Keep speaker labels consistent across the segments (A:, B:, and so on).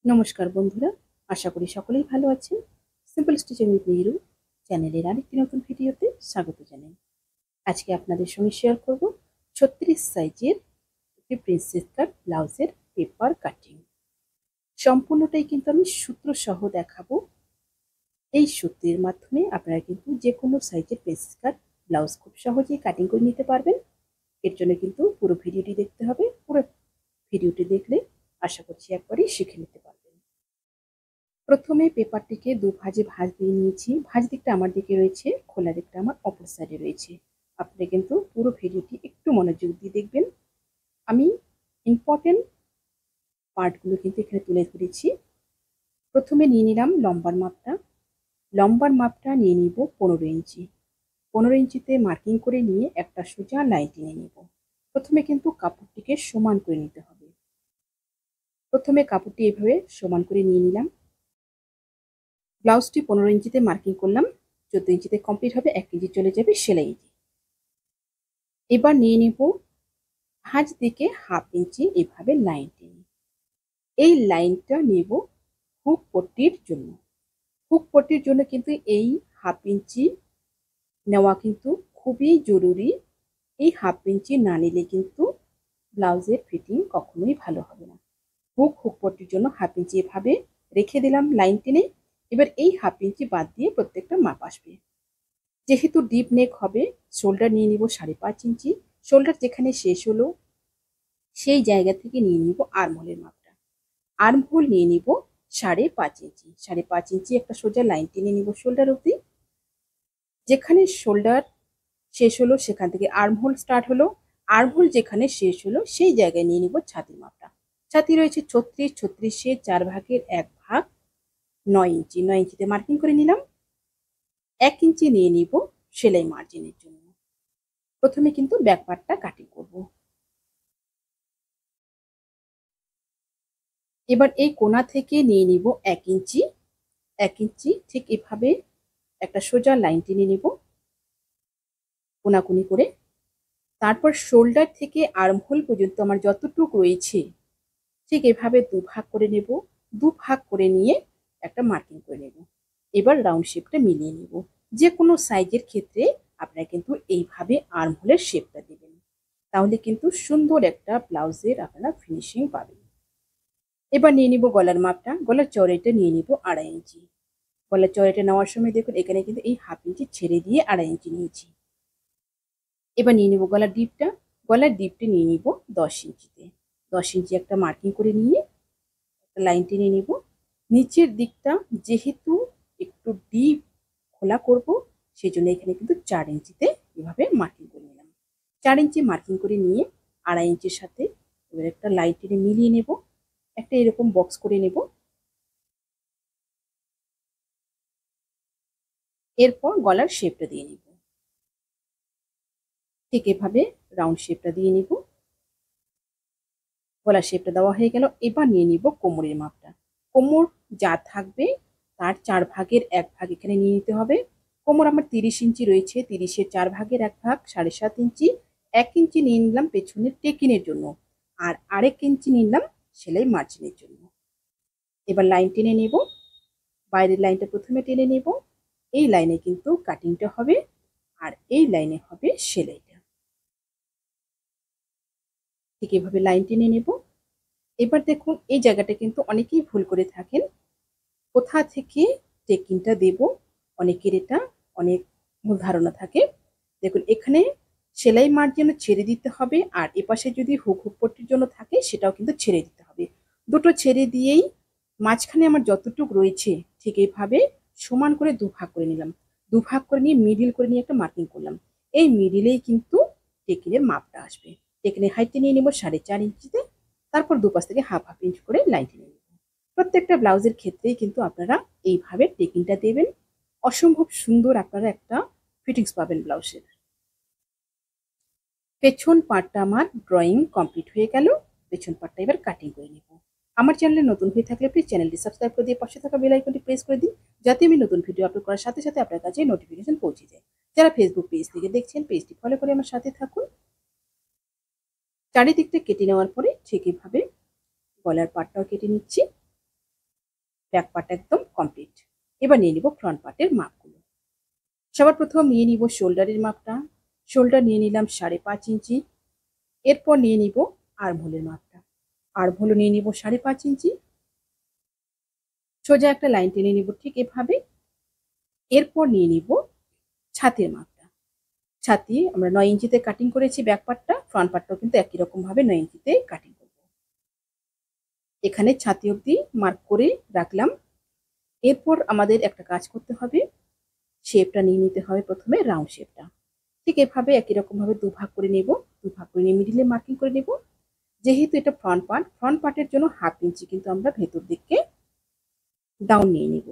A: নমস্কার বন্ধুরা, আশা করি সকলেই ভালো আছেন। সিম্পল স্টিচিং উইথ নিরু চ্যানেলের আরেকটি নতুন ভিডিওতে স্বাগত জানাই। আজকে আপনাদের সঙ্গে শেয়ার করব 36 সাইজের একটি প্রিন্সেস কাট ব্লাউজের পেপার কাটিং। সম্পূর্ণটাই কিন্তু আমি সূত্র সহ দেখাবো। এই সূত্রের মাধ্যমে আপনারা কিন্তু যে কোনো সাইজের প্রিন্সেস কাট ব্লাউজ খুব সহজেই কাটিং করে নিতে পারবেন। এর জন্য কিন্তু পুরো ভিডিওটি দেখতে হবে। পুরো ভিডিওটি দেখলে আশা করছি একবারই শিখে নিতে পারবেন। প্রথমে পেপারটিকে দুভাজে ভাঁজ দিয়ে নিয়েছি। ভাঁজ দিকটা আমার দিকে রয়েছে, খোলা দিকটা আমার অপর সাইডে রয়েছে। আপনি কিন্তু পুরো ভিডিওটি একটু মনোযোগ দিয়ে দেখবেন। আমি ইম্পর্টেন্ট পার্টগুলো কিন্তু এখানে তুলে ধরেছি। প্রথমে নিয়ে নিলাম লম্বার মাপটা। লম্বার মাপটা নিয়ে নিব 15 ইঞ্চি। 15 ইঞ্চিতে মার্কিং করে নিয়ে একটা সোজা লাইন টেনে নেব। প্রথমে কিন্তু কাপড়টিকে সমান করে নিতে হবে। প্রথমে কাপড়টি এভাবে সমান করে নিয়ে নিলাম। ব্লাউজটি 15 ইঞ্চিতে মার্কিং করলাম। 14 ইঞ্চিতে কমপ্লিট হবে, 1 ইঞ্চি চলে যাবে সেলাই। এবার নিয়ে নেব ভাঁজ দিকে হাফ ইঞ্চি এভাবে লাইন টেনে। এই লাইনটা নেব হুক পট্টির জন্য। হুক পট্টির জন্য কিন্তু এই হাফ ইঞ্চি নেওয়া কিন্তু খুবই জরুরি। এই হাফ ইঞ্চি না নিলে কিন্তু ব্লাউজের ফিটিং কখনোই ভালো হবে না। হুক পট্টির জন্য হাফ ইঞ্চি এভাবে রেখে দিলাম লাইন টেনে। এবার এই হাফ ইঞ্চি বাদ দিয়ে প্রত্যেকটা মাপ আসবে। যেহেতু ডিপ নেক হবে, শোল্ডার নিয়ে নিব 5.5 ইঞ্চি। শোল্ডার যেখানে শেষ হলো সেই জায়গা থেকে নিয়ে নিব আর্মহোলের মাপটা। আর্মহোল নিয়ে নিব 5.5 ইঞ্চি। 5.5 ইঞ্চি একটা সোজা লাইন টেনে নিব শোল্ডার অবধি। যেখানে শোল্ডার শেষ হলো সেখান থেকে আর্মহোল স্টার্ট হলো। আর্মহোল যেখানে শেষ হলো সেই জায়গায় নিয়ে নিব ছাতির মাপটা। ছাতি রয়েছে 36, 36 4 ভাগের 1 ভাগ 9 ইঞ্চি। 9 ইঞ্চিতে মার্কিং করে নিলাম। 1 ইঞ্চি নিয়ে নিব সেলাই মার্জিনের জন্য। প্রথমে কিন্তু ব্যাক পার্টটা কাটিং করব। এবার এই কোণা থেকে নিয়ে নিব 1 ইঞ্চি। 1 ইঞ্চি ঠিক এভাবে একটা সোজা লাইন টেনে নিব কোনাকুনি করে। তারপর শোল্ডার থেকে আর্মহোল পর্যন্ত আমার যতটুকু রয়েছে ঠিক এভাবে দুভাগ করে নেব। দুভাগ করে নিয়ে একটা মার্কিং করে নেব। এবার রাউন্ড শেপটা মিলিয়ে নেব। যে কোনো সাইজের ক্ষেত্রে আপনারা কিন্তু এইভাবে আর্মহোলের শেপটা দেবেন। তাহলে কিন্তু সুন্দর একটা ব্লাউজের আপনারা ফিনিশিং পাবেন। এবার নিয়ে নিব গলার মাপটা। গলার চওড়াটা নিয়ে নিব 2.5 ইঞ্চি। গলার চওড়াটা নেওয়ার সময় দেখুন এখানে কিন্তু এই হাফ ইঞ্চি ছেড়ে দিয়ে 2.5 ইঞ্চি নিয়েছি। এবার নিয়ে নিব গলার ডিপটা। গলার ডিপটা নিয়ে নিব 10 ইঞ্চিতে। 10 ইঞ্চি একটা মার্কিং করে নিয়ে একটা লাইন টেনে নিব। নিচের দিকটা যেহেতু একটু ডিপ খোলা করব, সেই জন্য এখানে কিন্তু 4 ইঞ্চিতে এভাবে মার্কিং করে নিলাম। 4 ইঞ্চি মার্কিং করে নিয়ে 2.5 ইঞ্চির সাথে এবার একটা লাইন টেনে মিলিয়ে নেব। একটা এরকম বক্স করে নেব। এরপর গলার শেপটা দিয়ে নিব। ঠিক এভাবে রাউন্ড শেপটা দিয়ে নিব। গলার শেপটা দেওয়া হয়ে গেল। এবার নিয়ে নিব কোমরের মাপটা। কোমর যা থাকবে তার 4 ভাগের 1 ভাগ এখানে নিয়ে নিতে হবে। কোমর আমার 30 ইঞ্চি রয়েছে, 30-এর 4 ভাগের 1 ভাগ 7.5 ইঞ্চি। 1 ইঞ্চি নিয়ে নিলাম পেছনের টেকিনের জন্য, আর আরেক ইঞ্চি নিলাম সেলাই মার্জিনের জন্য। এবার লাইন টেনে নেব। বাইরের লাইনটা প্রথমে টেনে নেব। এই লাইনে কিন্তু কাটিংটা হবে, আর এই লাইনে হবে সেলাইটা। ঠিক এভাবে লাইন টেনে নেব। এবার দেখুন এই জায়গাটা কিন্তু অনেকেই ভুল করে থাকেন। কোথা থেকে টেকিংটা দেব, অনেকের এটা অনেক ভুল ধারণা থাকে। দেখুন এখানে সেলাই মার্জিন ছেড়ে দিতে হবে, আর এপাশে যদি হুক পট্টির জন্য থাকে সেটাও কিন্তু ছেড়ে দিতে হবে। দুটো ছেড়ে দিয়েই মাঝখানে আমার যতটুকু রয়েছে ঠিক এইভাবে সমান করে দুভাগ করে নিলাম। দুভাগ করে নিয়ে মিডিল করে নিয়ে একটা মার্কিং করলাম। এই মিডিলেই কিন্তু টেকিনের মাপটা আসবে। টেকিনের হাইটটা নিয়ে নেব 4.5 ইঞ্চিতে। তারপর দুপাশ থেকে হাফ হাফ ইঞ্চ করে লাইন টেনে নেব। প্রত্যেকটা ব্লাউজের ক্ষেত্রেই কিন্তু আপনারা এইভাবে টেকিংটা দেবেন। অসম্ভব সুন্দর আপনারা একটা ফিটিংস পাবেন ব্লাউজের। পেছন পার্টটা আমার ড্রয়িং কমপ্লিট হয়ে গেল। পেছন পার্টটা এবার কাটিং করে নেব। আমার চ্যানেলে নতুন হয়ে থাকলে প্লিজ চ্যানেলটি সাবস্ক্রাইব করে দিয়ে পাশে থাকা বেল আইকনটি প্রেস করে দিন, যাতে আমি নতুন ভিডিও আপলোড করার সাথে সাথে আপনার কাছে নোটিফিকেশন পৌঁছে যায়। যারা ফেসবুক পেজ থেকে দেখছেন পেজটি ফলো করে আমার সাথে থাকুন। চারিদিকটা কেটে নেওয়ার পরে ঠিক এভাবে গলার পার্টটাও কেটে নিচ্ছি। ব্যাক পার্ট একদম কমপ্লিট। এবার নিয়ে নিব ফ্রন্ট পার্টের মাপগুলো। সবার প্রথম নিয়ে নিব শোল্ডারের মাপটা। শোল্ডার নিয়ে নিলাম 5.5 ইঞ্চি। এরপর নিয়ে নিব আর্মহোলের মাপটা। আর্মহোলও নিয়ে নিব 5.5 ইঞ্চি। সোজা একটা লাইন টেনে নিব ঠিক এভাবে। এরপর নিয়ে নিব ছাতির মাপটা। ছাতি আমরা 9 ইঞ্চিতে কাটিং করেছি ব্যাক পার্টটা, ফ্রন্ট পার্টটাও কিন্তু একই রকম ভাবে 9 ইঞ্চিতে কাটিং করব। এখানে ছাতি অবধি মার্ক করে রাখলাম। এরপর আমাদের একটা কাজ করতে হবে, শেপটা নিয়ে নিতে হবে প্রথমে রাউন্ড শেপটা। ঠিক এভাবে একই রকম ভাবে দুভাগ করে নেব। দুভাগ করে নিয়ে মিডিলে মার্কিং করে নেব। যেহেতু এটা ফ্রন্ট পার্টের জন্য 1/2 ইঞ্চি কিন্তু আমরা ভেতর দিকে ডাউন নিয়ে নিব।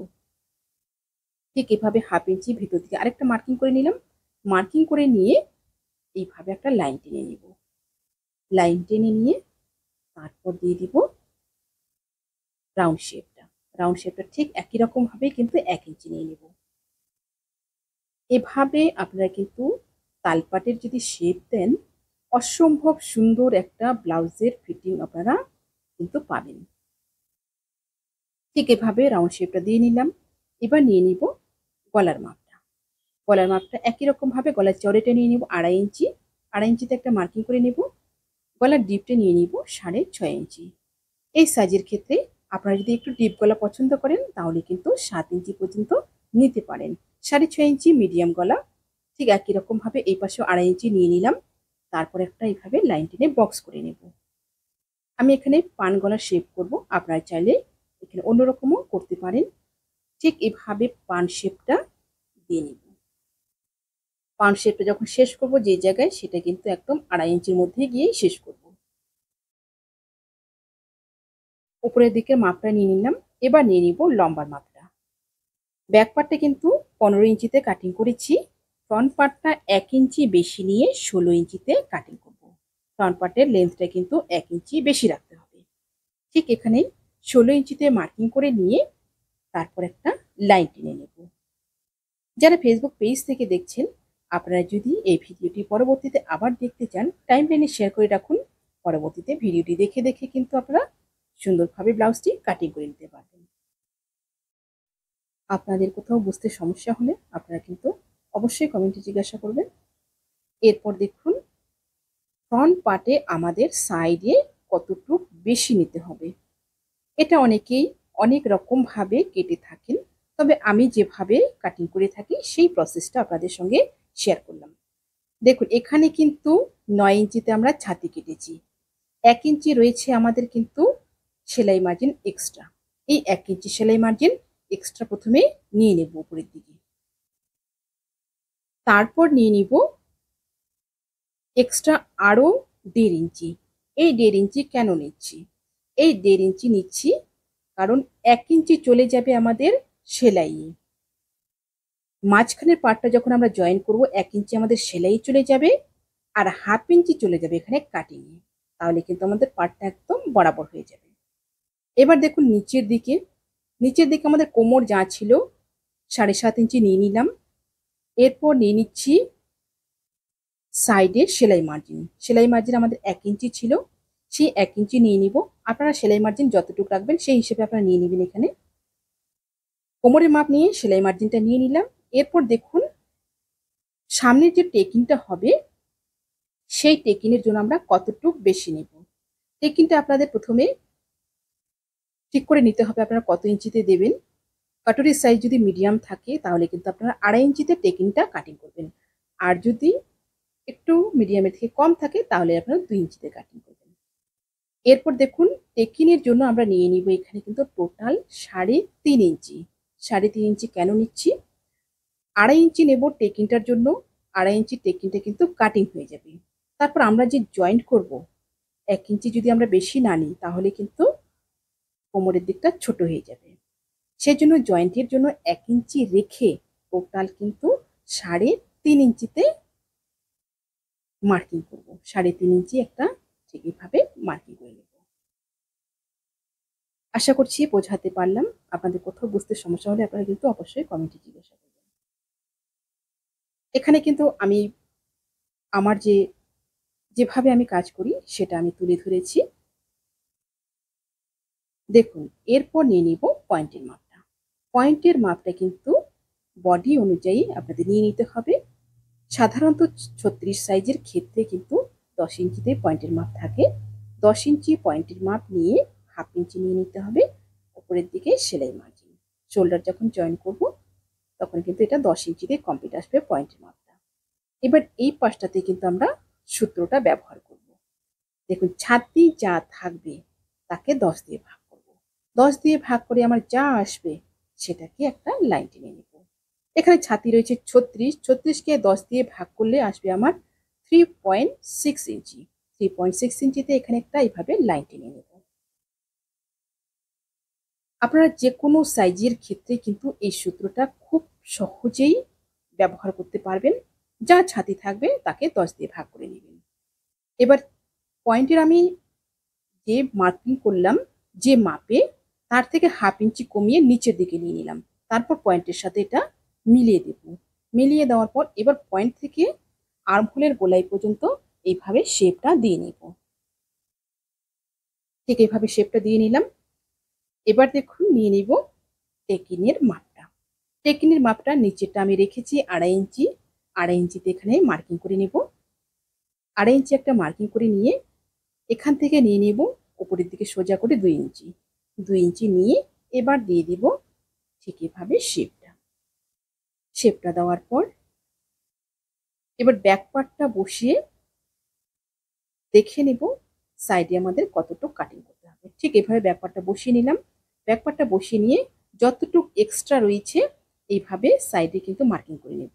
A: ঠিক এভাবে 1/2 ইঞ্চি ভেতর দিকে আরেকটা মার্কিং করে নিলাম। মার্কিং করে নিয়ে এইভাবে একটা লাইন টেনে নিব। লাইন টেনে নিয়ে তারপর দিয়ে দিব রাউন্ড শেপটা। রাউন্ড শেপটা ঠিক একই রকম ভাবে কিন্তু 1 ইঞ্চি নিয়ে নেব। এভাবে আপনারা কিন্তু তালপাটের যদি শেপ দেন, অসম্ভব সুন্দর একটা ব্লাউজের ফিটিং আপনারা কিন্তু পাবেন। ঠিক এভাবে রাউন্ড শেপটা দিয়ে নিলাম। এবার নিয়ে নিব গলার মাপটা। গলার মাপটা একই রকম ভাবে গলার চওড়াটা নিয়ে নিব 2.5 ইঞ্চি। 2.5 ইঞ্চিতে একটা মার্কিং করে নেব। গলার ডিপটা নিয়ে নিব 6.5 ইঞ্চি। এই সাইজের ক্ষেত্রে আপনারা যদি একটু ডিপ গলা পছন্দ করেন তাহলে কিন্তু 7 ইঞ্চি পর্যন্ত নিতে পারেন। 6.5 ইঞ্চি মিডিয়াম গলা। ঠিক একই রকম ভাবে এই পাশেও 2.5 ইঞ্চি নিয়ে নিলাম। তারপর একটা এইভাবে লাইন টেনে বক্স করে নেব। আমি এখানে পান গলার শেপ করব, আপনারা চাইলে এখানে অন্যরকমও করতে পারেন। ঠিক এভাবে পান শেপটা দিয়ে নিব। পান শেপটা যখন শেষ করব যে জায়গায়, সেটা কিন্তু একদম 2.5 ইঞ্চির মধ্যে গিয়েই শেষ করব। উপরের দিকে মাপটা নিয়ে নিলাম। এবার নিয়ে নিব লম্বার মাপটা। ব্যাক পার্টটা কিন্তু 15 ইঞ্চিতে কাটিং করেছি। ফ্রন্ট পার্টটা 1 ইঞ্চি বেশি নিয়ে 16 ইঞ্চিতে কাটিং করব। ফ্রন্ট পার্টের লেন্থটা কিন্তু 1 ইঞ্চি বেশি রাখতে হবে। ঠিক এখানে 16 ইঞ্চিতে মার্কিং করে নিয়ে তারপর একটা লাইন টেনে নেব। যারা ফেসবুক পেজ থেকে দেখছেন, আপনারা যদি এই ভিডিওটি পরবর্তীতে আবার দেখতে চান, টাইমলাইনে শেয়ার করে রাখুন। পরবর্তীতে ভিডিওটি দেখে দেখে কিন্তু আপনারা সুন্দরভাবে ব্লাউজটি কাটিং করে নিতে পারবেন। আপনাদের কোথাও বুঝতে সমস্যা হলে আপনারা কিন্তু অবশ্যই কমেন্টে জিজ্ঞাসা করবেন। এরপর দেখুন ফ্রন্ট পার্টে আমাদের সাইডে কতটুকু বেশি নিতে হবে। এটা অনেকেই অনেক রকম ভাবে কেটে থাকেন, তবে আমি যেভাবে কাটিং করে থাকি সেই প্রসেসটা আপনাদের সঙ্গে শেয়ার করলাম। দেখুন এখানে কিন্তু 9 ইঞ্চিতে আমরা ছাতি কেটেছি। 1 ইঞ্চি রয়েছে আমাদের কিন্তু সেলাই মার্জিন এক্সট্রা। এই 1 ইঞ্চি সেলাই মার্জিন এক্সট্রা প্রথমে নিয়ে নেব উপরের দিকে। তারপর নিয়ে নিব এক্সট্রা আরো 1.5 ইঞ্চি। এই 1.5 ইঞ্চি কেন নিচ্ছি? এই 1.5 ইঞ্চি নিচ্ছি কারণ 1 ইঞ্চি চলে যাবে আমাদের সেলাইয়ে। মাঝখানের পার্টটা যখন আমরা জয়েন করব 1 ইঞ্চি আমাদের সেলাই চলে যাবে, আর 1/2 ইঞ্চি চলে যাবে এখানে কাটিংয়ে। তাহলে কিন্তু আমাদের পার্টটা একদম বরাবর হয়ে যাবে। এবার দেখুন নিচের দিকে আমাদের কোমর যা ছিল 7.5 ইঞ্চি নিয়ে নিলাম। এরপর নিয়ে নিচ্ছি সাইডে সেলাই মার্জিন। সেলাই মার্জিন আমাদের 1 ইঞ্চি ছিল, সেই 1 ইঞ্চি নিয়ে নিব। আপনারা সেলাই মার্জিন যতটুকু রাখবেন সেই হিসেবে আপনারা নিয়ে নেবেন। এখানে কোমরের মাপ নিয়ে সেলাই মার্জিনটা নিয়ে নিলাম। এরপর দেখুন সামনের যে টেকিংটা হবে, সেই টেকিংয়ের জন্য আমরা কতটুকু বেশি নেব। টেকিংটা আপনাদের প্রথমে ঠিক করে নিতে হবে আপনারা কত ইঞ্চিতে দেবেন। কাটুরির সাইজ যদি মিডিয়াম থাকে তাহলে কিন্তু আপনারা 2.5 ইঞ্চিতে টেকিংটা কাটিং করবেন। আর যদি একটু মিডিয়ামের থেকে কম থাকে তাহলে আপনারা 2 ইঞ্চিতে কাটিং করবেন। এরপর দেখুন টেকিংয়ের জন্য আমরা নিয়ে নিব এখানে কিন্তু টোটাল 3.5 ইঞ্চি। 3.5 ইঞ্চি কেন নিচ্ছি? 2.5 ইঞ্চি নেব টেকিংটার জন্য। 2.5 ইঞ্চি টেকিংটা কিন্তু কাটিং হয়ে যাবে। তারপর আমরা যে জয়েন্ট করব, 1 ইঞ্চি যদি আমরা বেশি না নিই তাহলে কিন্তু কোমরের দিকটা ছোট হয়ে যাবে। সেজন্য জয়েন্টের জন্য 1 ইঞ্চি রেখে টোটাল কিন্তু 3.5 ইঞ্চিতে মার্কিং করব। 3.5 ইঞ্চি একটা ঠিক এইভাবে মার্কিং করে নেব। আশা করছি বোঝাতে পারলাম। আপনাদের কোথাও বুঝতে সমস্যা হলে আপনারা কিন্তু অবশ্যই কমেন্টে জিজ্ঞাসা করবেন। এখানে কিন্তু আমি আমার যেভাবে আমি কাজ করি সেটা আমি তুলে ধরেছি। দেখুন এরপর নিয়ে নিব পয়েন্টের মাপটা। পয়েন্টের মাপটা কিন্তু বডি অনুযায়ী আপনাদের নিয়ে নিতে হবে। সাধারণত 36 সাইজের ক্ষেত্রে কিন্তু 10 ইঞ্চিতে পয়েন্টের মাপ থাকে। 10 ইঞ্চি পয়েন্টের মাপ নিয়ে হাফ ইঞ্চি নিয়ে নিতে হবে উপরের দিকে সেলাই মার্জিন। শোল্ডার যখন জয়েন করব তখন কিন্তু এটা 10 ইঞ্চিতে কমপ্লিট আসবে পয়েন্টের মাপটা। এবার এই পাশটাতে কিন্তু আমরা সূত্রটা ব্যবহার করব। দেখুন ছাতি যা থাকবে তাকে 10 দিয়ে ভাগ করব। 10 দিয়ে ভাগ করে আমার যা আসবে সেটাকে একটা লাইন টেনে নেব। এখানে ছাতি রয়েছে 36, 36কে 10 দিয়ে ভাগ করলে আসবে আমার 3.6 ইঞ্চি। 3.6 ইঞ্চিতে এখানে একটা এইভাবে লাইন টেনে নেব। আপনারা যে কোনো সাইজের ক্ষেত্রে কিন্তু এই সূত্রটা খুব সহজেই ব্যবহার করতে পারবেন। যা ছাতি থাকবে তাকে 10 দিয়ে ভাগ করে নেবেন। এবার পয়েন্টের আমি যে মার্কিং করলাম যে মাপে তার থেকে হাফ ইঞ্চি কমিয়ে নিচের দিকে নিয়ে নিলাম। তারপর পয়েন্টের সাথে এটা মিলিয়ে দেব। মিলিয়ে দেওয়ার পর এবার পয়েন্ট থেকে আর্মহোলের গোলাই পর্যন্ত এইভাবে শেপটা দিয়ে নেব। ঠিক এইভাবে শেপটা দিয়ে নিলাম। এবার দেখুন নিয়ে নিব টেকিনের মাপটা। টেকিনের মাপটা নিচেরটা আমি রেখেছি 2.5 ইঞ্চি। 2.5 ইঞ্চিতে এখানে মার্কিং করে নেব। 2.5 ইঞ্চি একটা মার্কিং করে নিয়ে এখান থেকে নিয়ে নেব উপরের দিকে সোজা করে 2 ইঞ্চি। 2 ইঞ্চি নিয়ে এবার দিয়ে দিব ঠিক এভাবে শেপটা। শেপটা দেওয়ার পর এবার ব্যাক পার্টটা বসিয়ে দেখে নেব সাইডে আমাদের কতটুকু কাটিং করতে হবে। ঠিক এভাবে ব্যাক পার্টটা বসিয়ে নিলাম। ব্যাক পার্টটা বসিয়ে নিয়ে যতটুকু এক্সট্রা রয়েছে এইভাবে সাইডে কিন্তু মার্কিং করে নেব।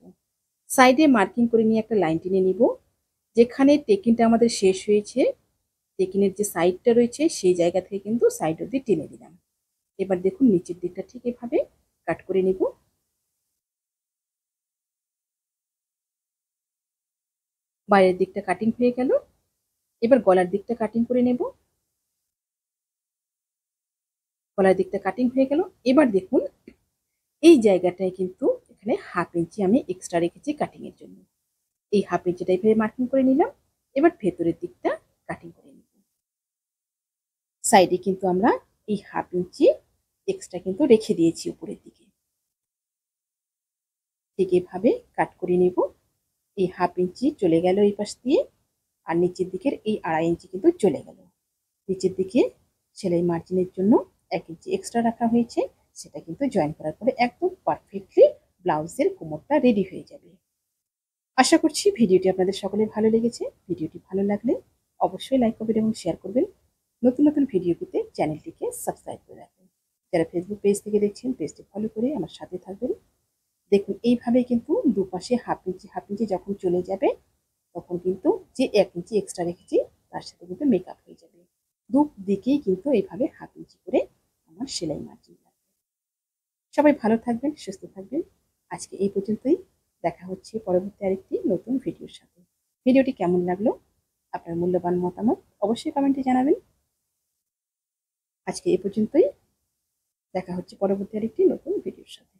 A: সাইডে মার্কিং করে নিয়ে একটা লাইন টেনে নিব। যেখানে টেকিনটা আমাদের শেষ হয়েছে টেকিনের যে সাইডটা রয়েছে সেই জায়গা থেকে কিন্তু সাইড অবধি টেনে দিলাম। এবার দেখুন নিচের দিকটা ঠিক এভাবে কাট করে নেব। বাইরের দিকটা কাটিং হয়ে গেল। এবার গলার দিকটা কাটিং করে নেব। গলার দিকটা কাটিং হয়ে গেল। এবার দেখুন এই জায়গাটায় কিন্তু এখানে হাফ ইঞ্চি আমি এক্সট্রা রেখেছি কাটিং এর জন্য। এই হাফ ইঞ্চিটা এইভাবে মার্কিং করে নিলাম। এবার ভেতরের দিকটা কাটিং করে নেব। সাইডে কিন্তু আমরা এই হাফ ইঞ্চি এক্সট্রা কিন্তু রেখে দিয়েছি উপরের দিকে। ঠিক এভাবে কাট করে নেব। এই হাফ ইঞ্চি চলে গেল এই পাশ দিয়ে আর নিচের দিকের এই 2.5 ইঞ্চি কিন্তু চলে গেল। নিচের দিকে সেলাই মার্জিনের জন্য 1 ইঞ্চি এক্সট্রা রাখা হয়েছে সেটা কিন্তু জয়েন করার পরে একদম পারফেক্টলি ব্লাউজের কোমরটা রেডি হয়ে যাবে। আশা করছি ভিডিওটি আপনাদের সকলের ভালো লেগেছে। ভিডিওটি ভালো লাগলে অবশ্যই লাইক করবেন এবং শেয়ার করবেন। নতুন নতুন ভিডিও পেতে চ্যানেলটিকে সাবস্ক্রাইব করে রাখবেন। যারা ফেসবুক পেজ থেকে দেখছেন পেজটি ফলো করে আমার সাথে থাকবেন। দেখুন এইভাবে কিন্তু দুপাশে হাফ ইঞ্চি যখন চলে যাবে তখন কিন্তু যে 1 ইঞ্চি এক্সট্রা রেখেছি তার সাথে কিন্তু মেকআপ হয়ে যাবে। দিকেই কিন্তু এইভাবে হাফ ইঞ্চি করে আমার সেলাই মার্জিন লাগবে। সবাই ভালো থাকবেন, সুস্থ থাকবেন। আজকে এই পর্যন্তই। দেখা হচ্ছে পরবর্তী আরেকটি নতুন ভিডিওর সাথে। ভিডিওটি কেমন লাগলো আপনার মূল্যবান মতামত অবশ্যই কমেন্টে জানাবেন। আজকে এই পর্যন্তই। দেখা হচ্ছে পরবর্তী আরেকটি নতুন ভিডিওর সাথে।